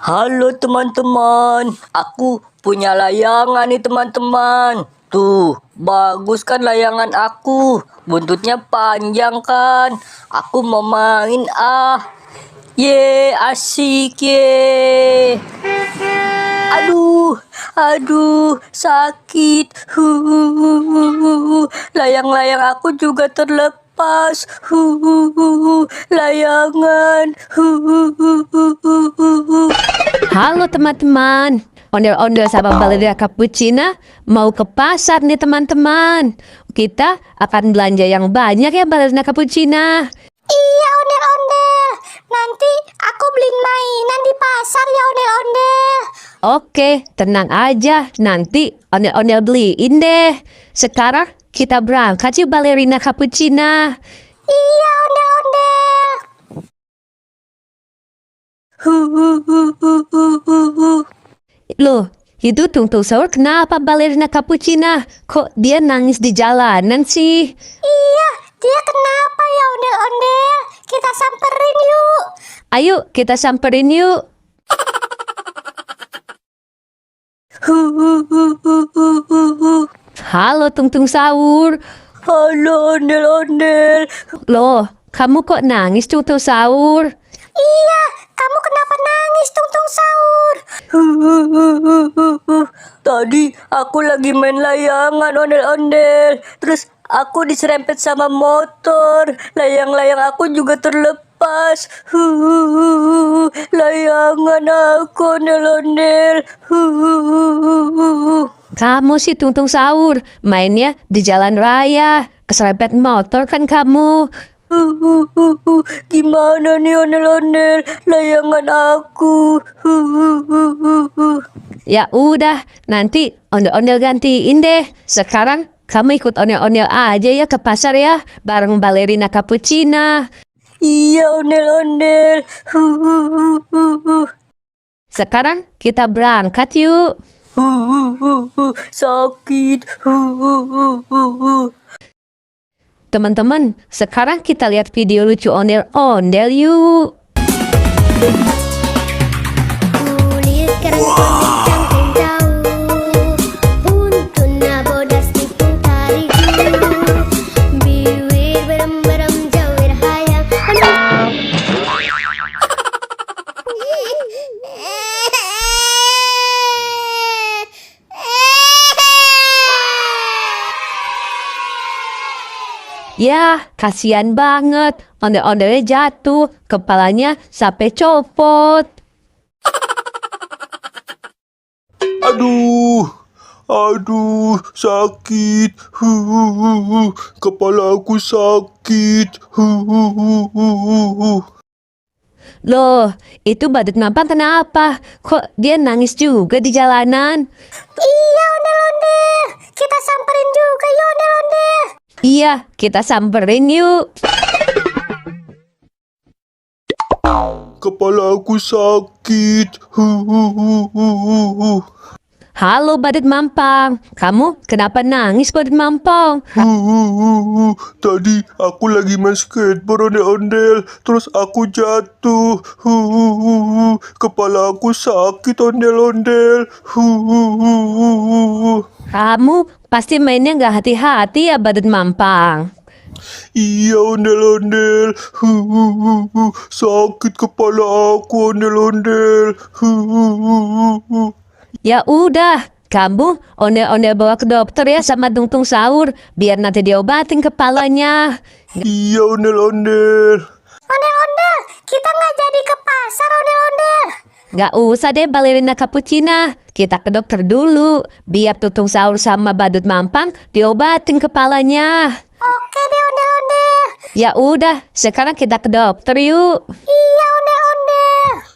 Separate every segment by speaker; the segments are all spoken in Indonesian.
Speaker 1: Halo teman-teman, aku punya layangan nih teman-teman. Tuh, bagus kan layangan aku. Buntutnya panjang kan. Aku mau main ah. Ye, asik ye. Aduh, aduh, sakit. Layang-layang aku juga terlepas. Layangan.
Speaker 2: Halo teman-teman, ondel-ondel sahabat Balerina Cappuccina mau ke pasar nih teman-teman. Kita akan belanja yang banyak ya Balerina Cappuccina.
Speaker 3: Iya ondel-ondel, nanti aku beli mainan di pasar ya ondel-ondel.
Speaker 2: Oke, tenang aja, nanti ondel-ondel beliin deh. Sekarang kita berangkat yuk Balerina Cappuccina.
Speaker 3: Iya ondel-ondel.
Speaker 2: Loh, itu Tung Sahur kenapa Balerina Cappuccina? Kok dia nangis di jalanan sih?
Speaker 3: Iya, dia kenapa ya ondel-ondel? Kita samperin yuk.
Speaker 2: Ayo kita samperin yuk. Halo Tung Sahur.
Speaker 1: Halo ondel-ondel.
Speaker 2: Loh, kamu kok nangis Tung Sahur?
Speaker 3: Iya, kamu kenapa nangis Tung Sahur?
Speaker 1: Tadi aku lagi main layangan ondel-ondel. Terus aku diserempet sama motor. Layang-layang aku juga terlepas. Layangan aku ondel-ondel.
Speaker 2: Kamu sih Tung Sahur, mainnya di jalan raya. Keserempet motor kan kamu.
Speaker 1: Gimana nih ondel-ondel layangan aku?
Speaker 2: Ya udah, nanti ondel-ondel gantiin deh. Sekarang kamu ikut ondel-ondel aja ya ke pasar ya, bareng Balerina Cappuccina.
Speaker 1: Iya ondel-ondel.
Speaker 2: Sekarang kita berangkat yuk.
Speaker 1: Sakit.
Speaker 2: Teman-teman, sekarang kita lihat video lucu ondel-ondel yuk.
Speaker 3: Kulit kerang cangkang tahu, untuna bodas tikung tariku, biwir berem-berem jawir hayang.
Speaker 2: Ya, kasihan banget. Ondel-ondelnya jatuh, kepalanya sampai copot.
Speaker 4: Aduh, sakit. Kepala aku sakit.
Speaker 2: Loh, itu badut mampang kenapa? Kok dia nangis juga di jalanan?
Speaker 3: Iya ondel-ondel, kita samperin juga ya ondel-ondel.
Speaker 2: Iya, kita samperin yuk.
Speaker 4: Kepala aku sakit.
Speaker 2: Halo badut mampang, kamu kenapa nangis badut mampang?
Speaker 4: Tadi aku lagi main skateboard ondel-ondel, terus aku jatuh. Kepala aku sakit ondel-ondel.
Speaker 2: Kamu pasti mainnya nggak hati-hati ya badut mampang.
Speaker 4: Iya ondel-ondel. Sakit kepala aku ondel-ondel.
Speaker 2: Ya udah, kamu ondel-ondel bawa ke dokter ya sama Tung Sahur, biar nanti diobatin kepalanya.
Speaker 4: Iya ondel-ondel.
Speaker 3: Ondel-ondel, kita nggak jadi ke pasar ondel-ondel.
Speaker 2: Nggak usah deh Balerina Cappuccina, kita ke dokter dulu, biar Tung Sahur sama badut mampang diobatin kepalanya.
Speaker 3: Oke deh ondel-ondel.
Speaker 2: Ya udah, sekarang kita ke dokter yuk.
Speaker 3: Iya ondel-ondel.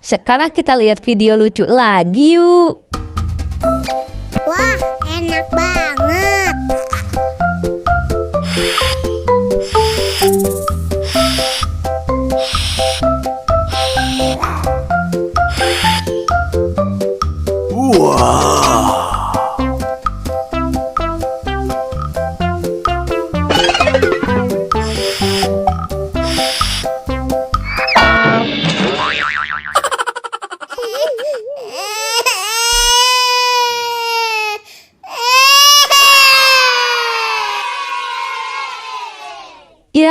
Speaker 2: Sekarang kita lihat video lucu lagi yuk.
Speaker 3: Wah, enak banget.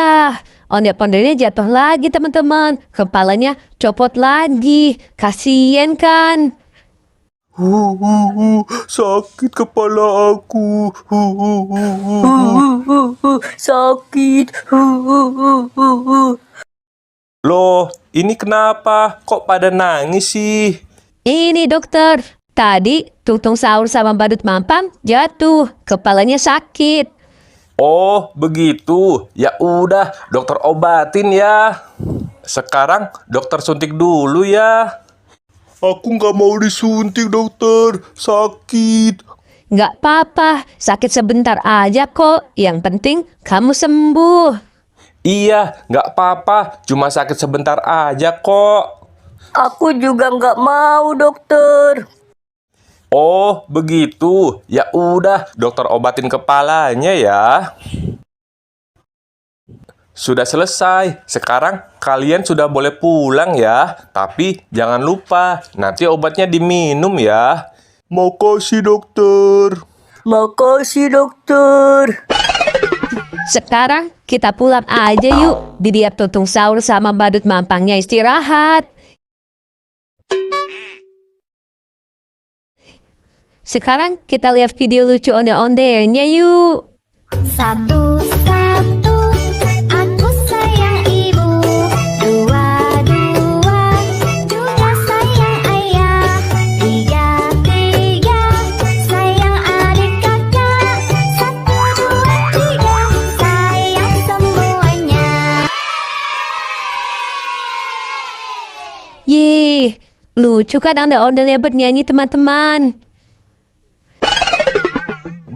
Speaker 2: Iya, ondel-ondelnya jatuh lagi teman-teman. Kepalanya copot lagi. Kasian kan?
Speaker 4: Sakit kepala aku.
Speaker 1: Sakit.
Speaker 4: Loh, ini kenapa? Kok pada nangis sih?
Speaker 2: Ini dokter. Tadi Tung Sahur sama Badut Mampang jatuh. Kepalanya sakit.
Speaker 4: Oh, begitu. Ya udah, dokter obatin ya. Sekarang dokter suntik dulu ya. Aku nggak mau disuntik, dokter. Sakit.
Speaker 2: Nggak apa-apa, sakit sebentar aja kok. Yang penting kamu sembuh.
Speaker 4: Iya, nggak apa-apa. Cuma sakit sebentar aja kok.
Speaker 1: Aku juga nggak mau, dokter.
Speaker 4: Oh, begitu. Ya udah, dokter obatin kepalanya ya. Sudah selesai. Sekarang kalian sudah boleh pulang ya. Tapi jangan lupa, nanti obatnya diminum ya. Makasih, dokter.
Speaker 1: Makasih, dokter.
Speaker 2: Sekarang kita pulang aja yuk. Biar Tung Sahur sama Badut Mampangnya istirahat. Sekarang kita lihat video lucu ondel-ondelnya yuk.
Speaker 3: Satu-satu, aku sayang ibu. Dua-dua, juga sayang ayah. Tiga-tiga, sayang adik kakak. Satu, dua, tiga, sayang semuanya.
Speaker 2: Yeay, lucu kan ondel-ondelnya bernyanyi teman-teman.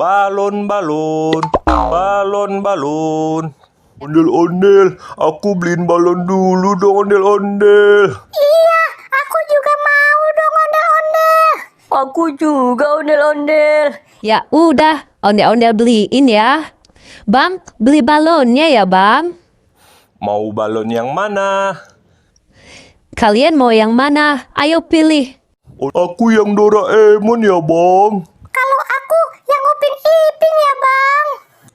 Speaker 4: Balon, balon. Balon, balon. Ondel-ondel, aku beliin balon dulu dong, ondel-ondel.
Speaker 3: Iya, aku juga mau dong ondel-ondel.
Speaker 1: Aku juga ondel-ondel.
Speaker 2: Ya udah, ondel-ondel beliin ya. Bang, beli balonnya ya bang.
Speaker 4: Mau balon yang mana?
Speaker 2: Kalian mau yang mana? Ayo pilih.
Speaker 4: Aku yang Doraemon ya, Bang.
Speaker 3: Kalau aku yang Upin Ipin ya bang.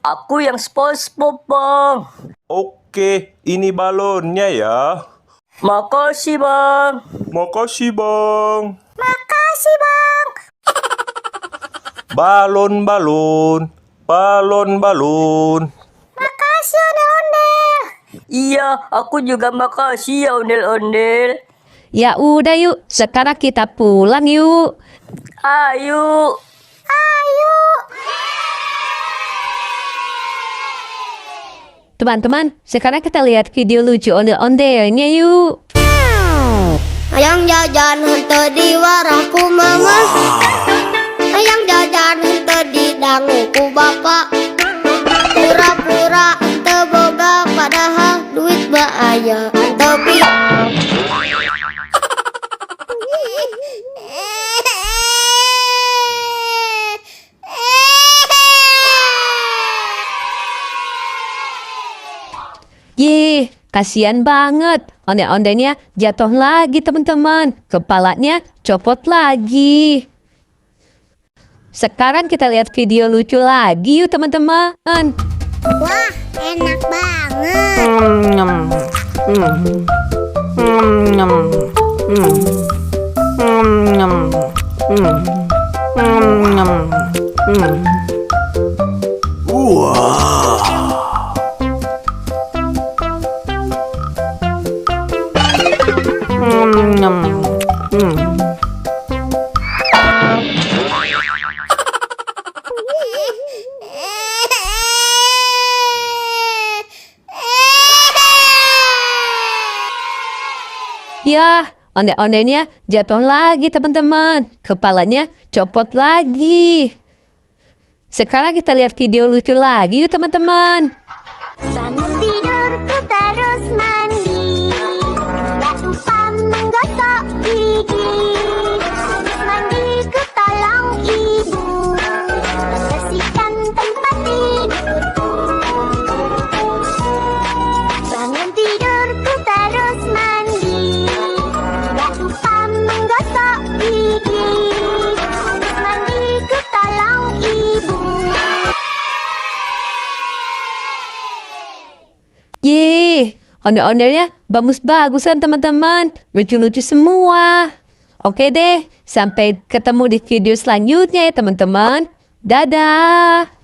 Speaker 1: Aku yang SpongeBob, Bang.
Speaker 4: Oke, ini balonnya ya.
Speaker 1: Makasih, Bang.
Speaker 4: Makasih, Bang.
Speaker 3: Makasih bang.
Speaker 4: Balon, balon. Balon, balon.
Speaker 3: Makasih ondel-ondel.
Speaker 1: Iya, aku juga makasih ya ondel-ondel.
Speaker 2: Ya udah yuk, sekarang kita pulang yuk.
Speaker 1: Ayo.
Speaker 3: Ayo.
Speaker 2: Teman-teman, sekarang kita lihat video lucu ondel-ondelnya yuk.
Speaker 3: Ayang jajan henteu di warahku mama. Ayang jajan henteu di danguku bapak. Pura-pura henteu boga padahal duit ba aya. Tapi
Speaker 2: Yeay, kasihan banget. Ondel-ondelnya jatuh lagi teman-teman. Kepalanya copot lagi. Sekarang kita lihat video lucu lagi yuk teman-teman.
Speaker 3: wah, enak banget.
Speaker 2: Ya, ondel-ondelnya jatuh lagi teman-teman. Kepalanya copot lagi. Sekarang kita lihat video lucu lagi yuk teman-teman.
Speaker 3: Bangun tidurku terus mandi. Gak lupa menggosok gigi. Habis mandiku tolong ibu bersihkan tempat tidurku. Bangun tidurku terus mandi. Gak lupa menggosok gigi. Habis mandiku tolong ibu.
Speaker 2: Ondel-ondelnya bagus-bagusan teman-teman. Lucu-lucu semua. Oke deh, sampai ketemu di video selanjutnya ya teman-teman. Dadah!